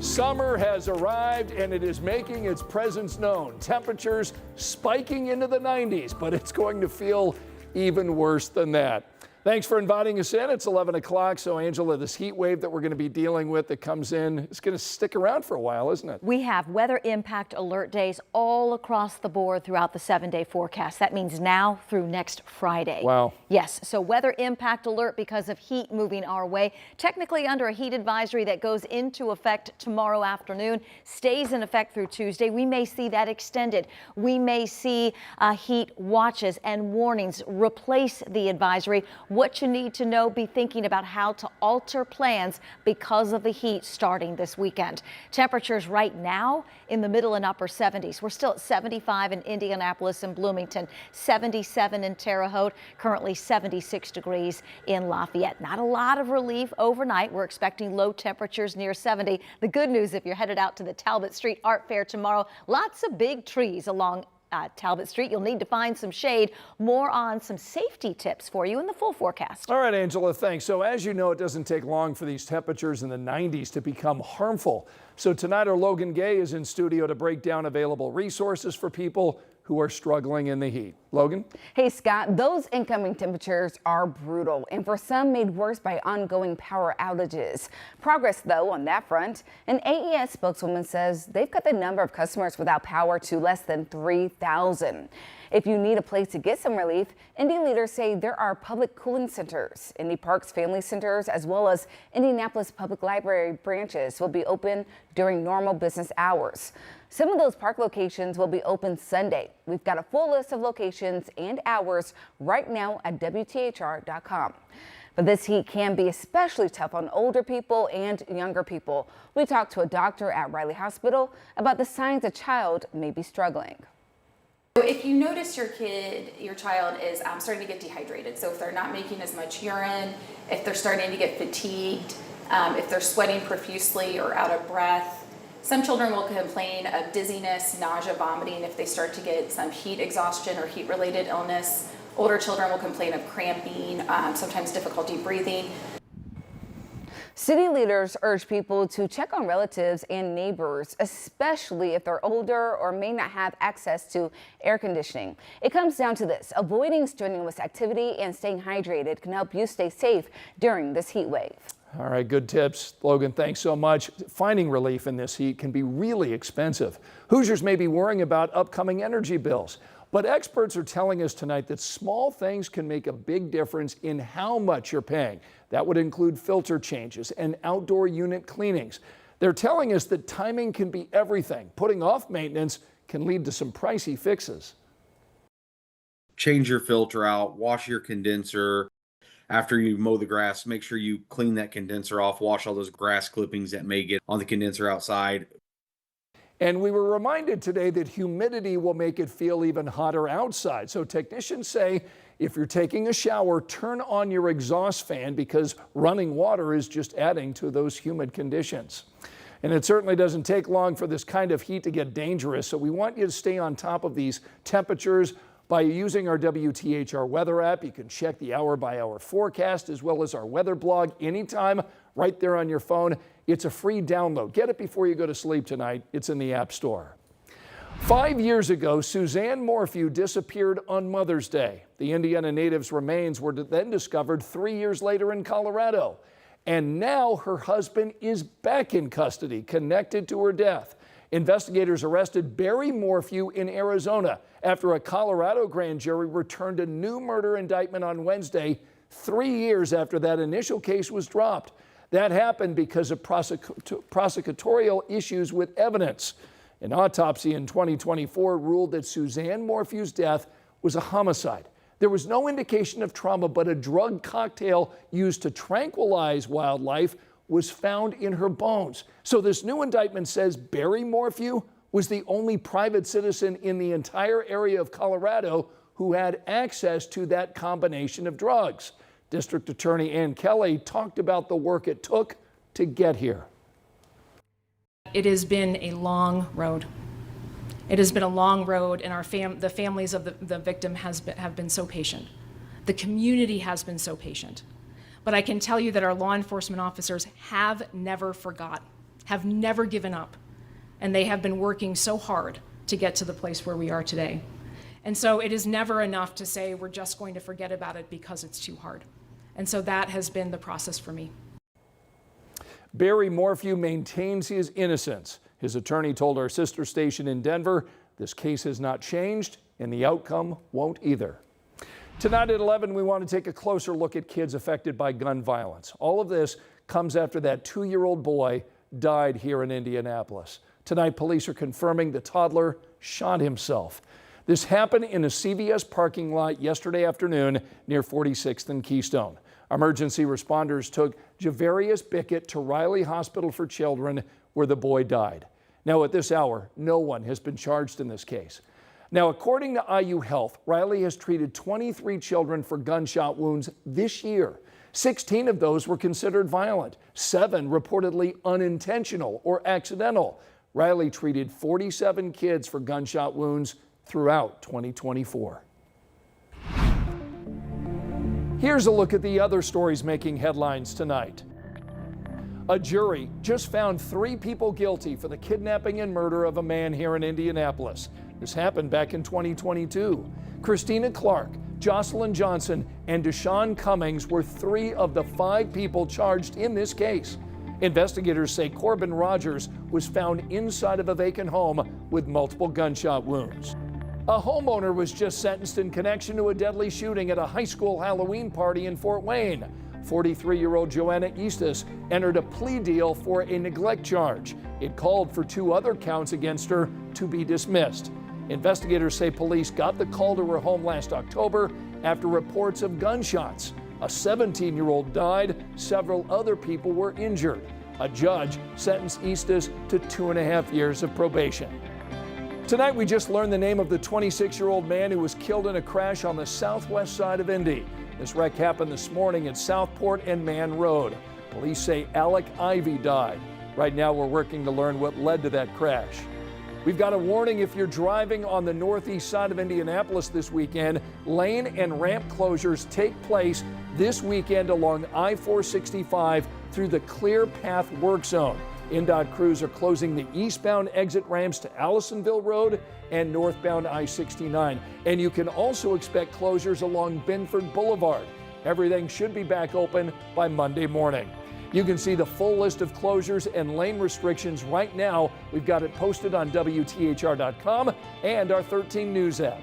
Summer has arrived and it is making its presence known. Temperatures spiking into the 90s, but it's going to feel even worse than that. Thanks for inviting us in. It's 11 o'clock. So, Angela, this heat wave that we're going to be dealing with that comes in is going to stick around for a while, isn't it? We have weather impact alert days all across the board throughout the 7-day forecast. That means now through next Friday. Wow. Yes. So weather impact alert because of heat moving our way. Technically under a heat advisory that goes into effect tomorrow afternoon, stays in effect through Tuesday. We may see that extended. We may see heat watches and warnings replace the advisory. What you need to know, be thinking about how to alter plans because of the heat starting this weekend. Temperatures right now in the middle and upper 70s. We're still at 75 in Indianapolis and Bloomington, 77 in Terre Haute, currently 76 degrees in Lafayette. Not a lot of relief overnight. We're expecting low temperatures near 70. The good news, if you're headed out to the Talbot Street Art Fair tomorrow, lots of big trees along Talbot Street. You'll need to find some shade. More on some safety tips for you in the full forecast. All right, Angela, thanks. So as you know, it doesn't take long for these temperatures in the 90s to become harmful. So tonight our Logan Gay is in studio to break down available resources for people who are struggling in the heat. Logan? Hey, Scott, those incoming temperatures are brutal and for some made worse by ongoing power outages. Progress, though, on that front. An AES spokeswoman says they've cut the number of customers without power to less than 3,000. If you need a place to get some relief, Indy leaders say there are public cooling centers. Indy Parks Family Centers, as well as Indianapolis Public Library branches, will be open during normal business hours. Some of those park locations will be open Sunday. We've got a full list of locations and hours right now at WTHR.com. But this heat can be especially tough on older people and younger people. We talked to a doctor at Riley Hospital about the signs a child may be struggling. If you notice your child is starting to get dehydrated, so if they're not making as much urine, if they're starting to get fatigued, if they're sweating profusely or out of breath, some children will complain of dizziness, nausea, vomiting if they start to get some heat exhaustion or heat-related illness. Older children will complain of cramping, sometimes difficulty breathing. City leaders urge people to check on relatives and neighbors, especially if they're older or may not have access to air conditioning. It comes down to this: avoiding strenuous activity and staying hydrated can help you stay safe during this heat wave. All right, good tips. Logan, thanks so much. Finding relief in this heat can be really expensive. Hoosiers may be worrying about upcoming energy bills, but experts are telling us tonight that small things can make a big difference in how much you're paying. That would include filter changes and outdoor unit cleanings. They're telling us that timing can be everything. Putting off maintenance can lead to some pricey fixes. Change your filter out, wash your condenser. After you mow the grass, make sure you clean that condenser off, wash all those grass clippings that may get on the condenser outside. And we were reminded today that humidity will make it feel even hotter outside. So technicians say if you're taking a shower, turn on your exhaust fan because running water is just adding to those humid conditions. And it certainly doesn't take long for this kind of heat to get dangerous. So we want you to stay on top of these temperatures by using our WTHR weather app. You can check the hour-by-hour forecast as well as our weather blog anytime right there on your phone. It's a free download. Get it before you go to sleep tonight. It's in the App Store. 5 years ago, Suzanne Morphew disappeared on Mother's Day. The Indiana native's remains were then discovered 3 years later in Colorado. And now her husband is back in custody, connected to her death. Investigators arrested Barry Morphew in Arizona after a Colorado grand jury returned a new murder indictment on Wednesday, 3 years after that initial case was dropped. That happened because of prosecutorial issues with evidence. An autopsy in 2024 ruled that Suzanne Morphew's death was a homicide. There was no indication of trauma, but a drug cocktail used to tranquilize wildlife was found in her bones. So this new indictment says Barry Morphew was the only private citizen in the entire area of Colorado who had access to that combination of drugs. District Attorney Ann Kelly talked about the work it took to get here. It has been a long road. It has been a long road, and the families of the victim have been so patient. The community has been so patient. But I can tell you that our law enforcement officers have never forgot, have never given up, and they have been working so hard to get to the place where we are today. And so it is never enough to say we're just going to forget about it because it's too hard. And so that has been the process for me. Barry Morphew maintains his innocence. His attorney told our sister station in Denver, this case has not changed and the outcome won't either. Tonight at 11, we want to take a closer look at kids affected by gun violence. All of this comes after that 2-year-old boy died here in Indianapolis. Tonight, police are confirming the toddler shot himself. This happened in a CVS parking lot yesterday afternoon near 46th and Keystone. Emergency responders took Javarius Bickett to Riley Hospital for Children, where the boy died. Now, at this hour, no one has been charged in this case. Now, according to IU Health, Riley has treated 23 children for gunshot wounds this year. 16 of those were considered violent, 7 reportedly unintentional or accidental. Riley treated 47 kids for gunshot wounds throughout 2024. Here's a look at the other stories making headlines tonight. A jury just found 3 people guilty for the kidnapping and murder of a man here in Indianapolis. This happened back in 2022. Christina Clark, Jocelyn Johnson, and Deshaun Cummings were 3 of the 5 people charged in this case. Investigators say Corbin Rogers was found inside of a vacant home with multiple gunshot wounds. A homeowner was just sentenced in connection to a deadly shooting at a high school Halloween party in Fort Wayne. 43-year-old Joanna Eastis entered a plea deal for a neglect charge. It called for 2 other counts against her to be dismissed. Investigators say police got the call to her home last October after reports of gunshots. A 17-year-old died. Several other people were injured. A judge sentenced Eastis to 2.5 years of probation. Tonight, we just learned the name of the 26-year-old man who was killed in a crash on the southwest side of Indy. This wreck happened this morning at Southport and Mann Road. Police say Alec Ivy died. Right now, we're working to learn what led to that crash. We've got a warning if you're driving on the northeast side of Indianapolis this weekend. Lane and ramp closures take place this weekend along I-465 through the Clear Path work zone. INDOT crews are closing the eastbound exit ramps to Allisonville Road and northbound I-69. And you can also expect closures along Binford Boulevard. Everything should be back open by Monday morning. You can see the full list of closures and lane restrictions right now. We've got it posted on WTHR.com and our 13 News app.